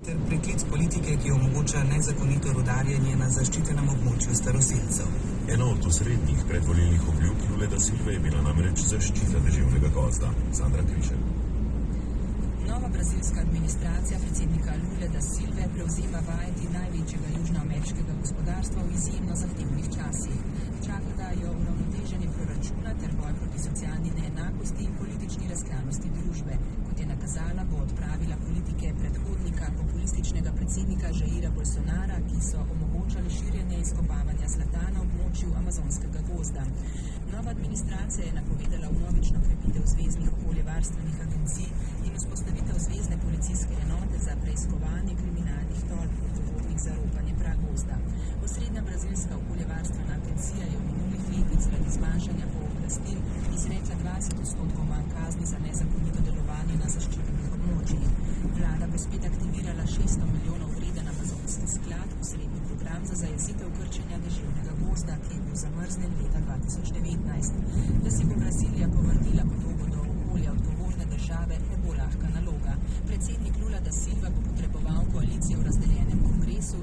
ter preklic politike, ki omogoča nezakonito rudarjenje na zaščitenem območju staroselcev. Ena od osrednjih predvolilnih obljub Lule da Silve je bila namreč zaščita deževnega gozda. Sandra Križel. Nova brazilska administracija predsednika Lule da Silve prevzema vajeti največjega južnoameriškega gospodarstva v izjemno zahtevnih časih. Čaka jo uravnoteženje proračuna ter boj proti socialni neenakosti in politični razklanosti družbe. Kot je nakazala, bo odpravila politike predhodnika populističnega predsednika Jaira Bolsonara, ki so omogočali širjenje izkopavanja zlata na območju amazonskega gozda. Nova administracija je napovedala vnovično krepitev zveznih okoljevarstvenih agencij in vzpostavitev zvezne policijske enote za preiskovanje kriminalnih tolp odgovornih za ropanje pragozda. Osrednja brazilska okoljevarstvena agencija je v minulih letih zaradi zmanjšanja pooblastil izrekla 20% manj kazni za nezakonito delovanje na zaščitenih območjih. Vlada bo spet aktivirala 600 milijonov vreden amazonski sklad, osrednji program za zajezitev krčenja deževnega gozda, ki je bil zamrznjen leta 2019. Da si bo Brazilija povrnila podobo do okolja odgovorne države, ne bo lahka naloga. Predsednik Lula da Silva bo potreboval koalicijo v razdeljenem kongresu